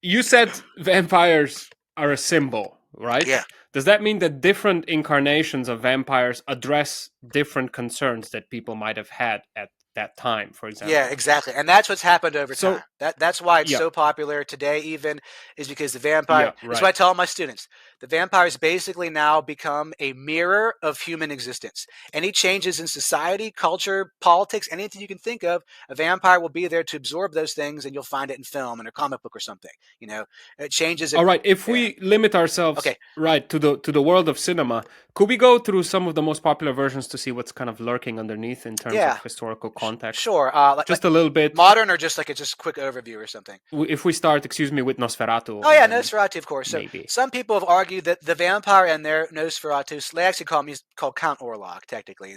you said vampires are a symbol, right? Yeah. Does that mean that different incarnations of vampires address different concerns that people might have had at that time, for Yeah, example? exactly. And that's what's happened over time. So, That's why it's yeah, so popular today even, is because the vampire, yeah, that's what right. I tell all my students. The vampires basically now become a mirror of human existence. Any changes in society, culture, politics, anything you can think of, a vampire will be there to absorb those things, and you'll find it in film and a comic book or something. It changes it. All right. If Yeah. we limit ourselves Okay. right to the world of cinema, could we go through some of the most popular versions to see what's kind of lurking underneath in terms of Yeah. historical context? Sure. Like Just a little bit. modern, or just like a just quick overview or something. If we start, excuse me, with Nosferatu, Oh and yeah, then Nosferatu, of course. So maybe. some people have argued that the vampire in their Nosferatu, they actually call him, he's called Count Orlok, technically.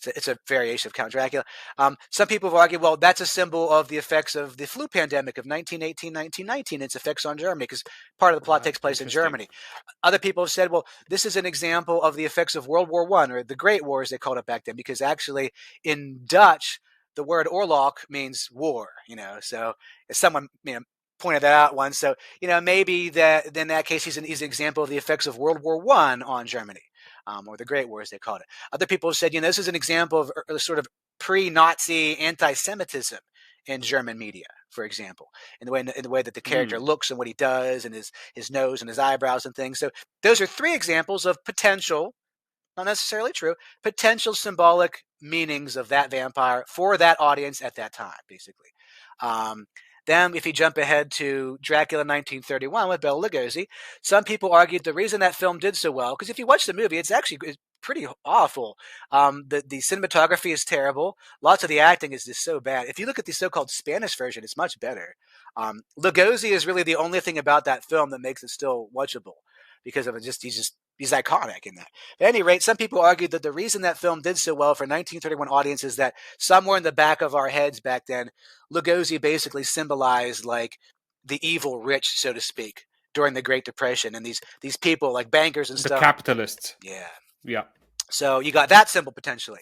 It's a variation of Count Dracula. Some people have argued, well, that's a symbol of the effects of the flu pandemic of 1918, 1919, its effects on Germany, because part of the plot Right. takes place in Interesting. Germany. Other people have said, well, this is an example of the effects of World War One, or the Great War, as they called it back then, because actually in Dutch, the word Orlok means war. So if someone pointed that out once. So maybe that in that case he's an example of the effects of World War One on Germany, or the Great War as they called it. Other people have said, this is an example of sort of pre-Nazi anti-Semitism in German media, for example, in the way that the character Mm. looks and what he does, and his nose and his eyebrows and things. So those are three examples of potential, not necessarily true, potential symbolic meanings of that vampire for that audience at that time, basically. Um, then, if you jump ahead to Dracula 1931 with Bela Lugosi, some people argued the reason that film did so well, because if you watch the movie, it's pretty awful. The cinematography is terrible. Lots of the acting is just so bad. If you look at the so-called Spanish version, it's much better. Lugosi is really the only thing about that film that makes it still watchable, because of it. He's iconic in that. At any rate, some people argued that the reason that film did so well for 1931 audiences is that somewhere in the back of our heads back then, Lugosi basically symbolized like the evil rich, so to speak, during the Great Depression, and these people like bankers and The stuff. capitalists. Yeah. Yeah. So you got that symbol potentially.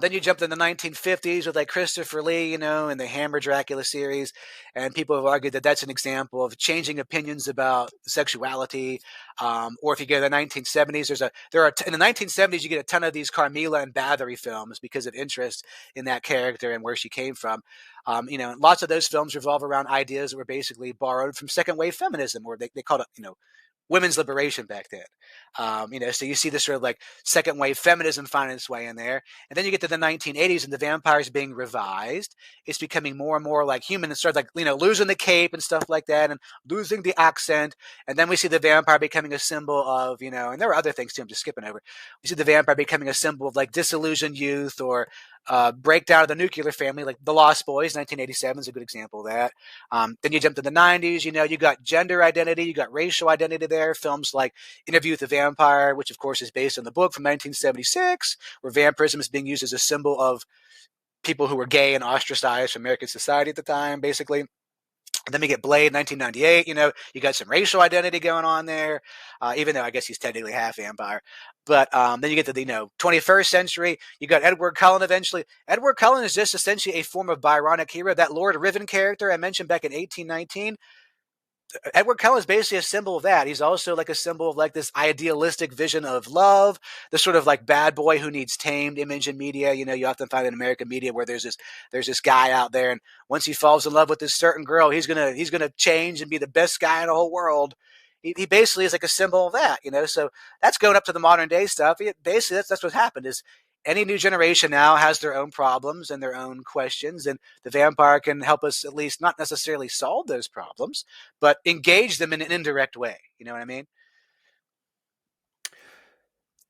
Then you jumped in the 1950s with like Christopher Lee, and the Hammer Dracula series, and people have argued that that's an example of changing opinions about sexuality. Or if you go to the 1970s, in the 1970s you get a ton of these Carmilla and Bathory films because of interest in that character and where she came from. Lots of those films revolve around ideas that were basically borrowed from second wave feminism, or they called it, women's liberation back then. So you see this sort of like second wave feminism finding its way in there. And then you get to the 1980s and the vampires being revised. It's becoming more and more like human, and starts like, losing the cape and stuff like that, and losing the accent. And then we see the vampire becoming a symbol of, and there were other things too, I'm just skipping over. We see the vampire becoming a symbol of like disillusioned youth, or breakdown of the nuclear family, like The Lost Boys, 1987 is a good example of that. Then you jump to the 90s, you got gender identity, you got racial identity there. Films like Interview with the Vampire, which of course is based on the book from 1976, where vampirism is being used as a symbol of people who were gay and ostracized from American society at the time, basically. And then we get Blade, 1998. You got some racial identity going on there, even though I guess he's technically half vampire. But then you get to the 21st century. You got Edward Cullen eventually. Edward Cullen is just essentially a form of Byronic hero. That Lord Riven character I mentioned back in 1819. Edward Cullen is basically a symbol of that. He's also like a symbol of like this idealistic vision of love, the sort of like bad boy who needs tamed image in media. You often find in American media where there's this guy out there, and once he falls in love with this certain girl, he's gonna change and be the best guy in the whole world. He basically is like a symbol of that. So that's going up to the modern day stuff. Basically, that's what happened. Is any new generation now has their own problems and their own questions, and the vampire can help us at least not necessarily solve those problems, but engage them in an indirect way. You know what I mean?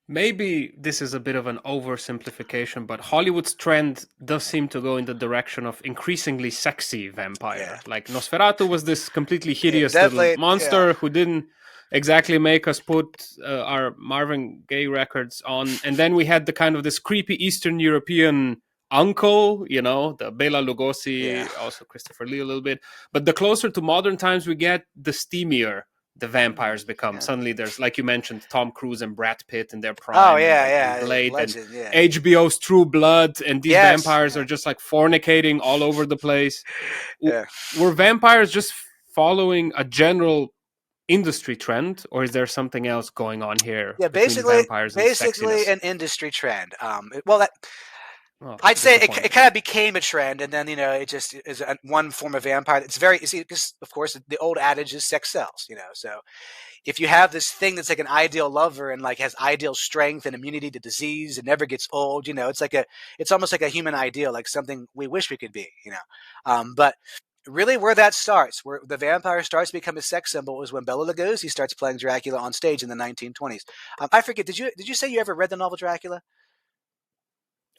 Maybe this is a bit of an oversimplification, but Hollywood's trend does seem to go in the direction of increasingly sexy Yeah. vampire. Like Nosferatu was this completely Yeah, hideous little definitely. Yeah. monster who didn't exactly make us put our Marvin Gaye records on. And then we had the kind of this creepy Eastern European uncle, the Bela Yeah. Lugosi, also Christopher Lee a little bit. But the closer to modern times we get, the steamier the vampires become. Yeah. Suddenly there's, like you mentioned, Tom Cruise and Brad Pitt in their Oh prime, and yeah, like in yeah. Blade, and Legend. Yeah. HBO's True Blood, and these Yes. vampires are Yeah. just like fornicating all over the place. Yeah. Were vampires just following a general industry trend, or is there something else going on here Yeah, between the basically, vampires and basically sexiness? an industry trend. Well, that Oh, I'd say it disappointing. kind of became a trend, and then it just is one form of vampire. It's very, you see, because of course the old adage is sex sells. So if you have this thing that's like an ideal lover and like has ideal strength and immunity to disease and never gets old, it's almost like a human ideal, like something we wish we could be. But really, where that starts, where the vampire starts to become a sex symbol, is when Bela Lugosi starts playing Dracula on stage in the 1920s. I forget. Did you say you ever read the novel Dracula?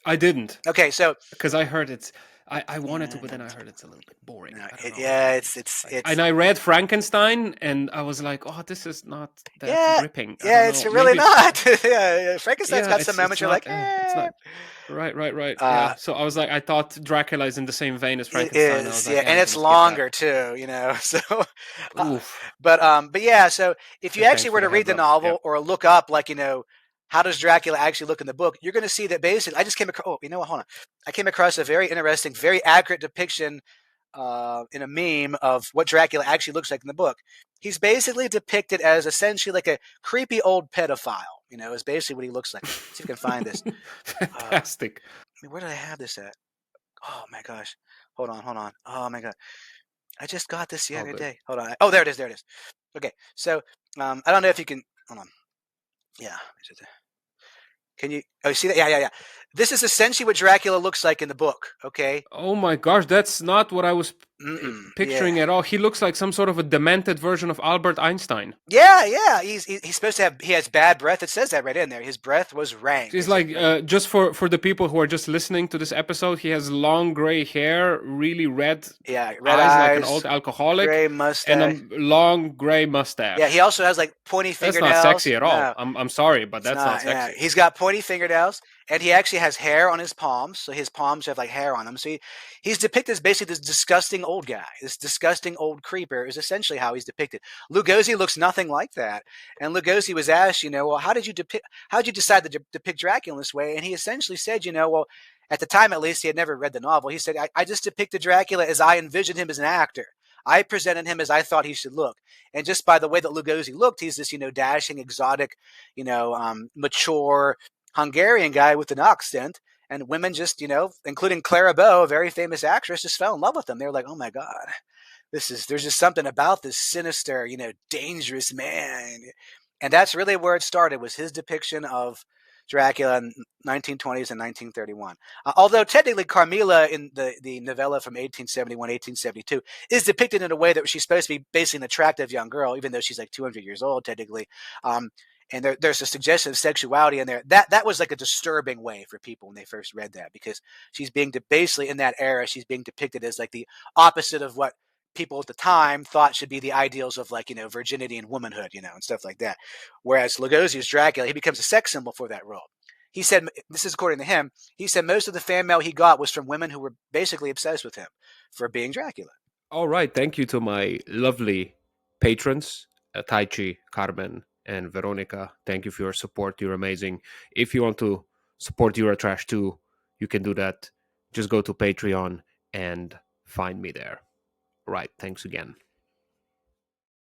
I didn't, Okay, so because I heard it's. I wanted to, yeah, but then I heard it's a little bit boring. no, I don't know. yeah, it's And I read Frankenstein, and I was like, "Oh, this is not that yeah, gripping." I don't yeah, it's know. really Maybe it's not. Yeah, Frankenstein's yeah, got some it's moments you're not. like, It's eh. not. Right. Uh, Yeah. So I was like, I thought Dracula is in the same vein as It Frankenstein. I was is, like, yeah, yeah, and I'm it's gonna skip that. longer too. So, uh, Oof. but yeah. So if you Thanks actually for were the to read heads the up. Yeah. novel or look up, like how does Dracula actually look in the book, you're going to see that basically. I just came across. Oh, you know what? Hold on. I came across a very interesting, very accurate depiction in a meme of what Dracula actually looks like in the book. He's basically depicted as essentially like a creepy old pedophile. Is basically what he looks like. Let's see if I can find this. Fantastic. Where did I have this at? Oh my gosh. Hold on. Oh my god. I just got this the All other good. day. Hold on. Oh, there it is. There it is. Okay. So, I don't know if you can. Hold on. Yeah. Can you? Oh, you see that? Yeah. This is essentially what Dracula looks like in the book. Okay. Oh my gosh, that's not what I was Yeah. picturing at all. He looks like some sort of a demented version of Albert Einstein. Yeah. He's supposed to have. He has bad breath. It says that right in there. His breath was rank. He's like just for the people who are just listening to this episode, he has long gray hair, really red Yeah. Red eyes like an eyes, old alcoholic, gray and a mustache. long gray Yeah. He mustache. also has like pointy That's not fingernails. sexy at all. No. I'm sorry, but It's that's not not. Yeah, sexy. he's got pointy fingernails, and he actually has hair on his palms. So his palms have like hair on them. So he's depicted as basically this disgusting old guy, this disgusting old creeper. Is essentially how he's depicted. Lugosi looks nothing like that. And Lugosi was asked, well, how did you depict? How did you decide to depict Dracula in this way? And he essentially said, well, at the time at least, he had never read the novel. He said, I just depicted Dracula as I envisioned him as an actor. I presented him as I thought he should look. And just by the way that Lugosi looked, he's this, dashing, exotic, mature Hungarian guy with an accent. And women just, including Clara Bow, a very famous actress, just fell in love with him. They were like, oh my God, there's just something about this sinister, dangerous man. And that's really where it started, was his depiction of Dracula in 1920s and 1931. Although technically Carmilla in the novella from 1871, 1872 is depicted in a way that she's supposed to be basically an attractive young girl, even though she's like 200 years old technically. And there's a suggestion of sexuality in there. That was like a disturbing way for people when they first read that, because she's being basically in that era, she's being depicted as like the opposite of what people at the time thought should be the ideals of like, virginity and womanhood, and stuff like that. Whereas Lugosi's Dracula, he becomes a sex symbol for that role. He said, this is according to him, he said most of the fan mail he got was from women who were basically obsessed with him for being Dracula. All right. Thank you to my lovely patrons, Taichi, Carmen, and Veronica. Thank you for your support. You're amazing. If you want to support Eurotrash too, you can do that. Just go to Patreon and find me there. Right. Thanks again.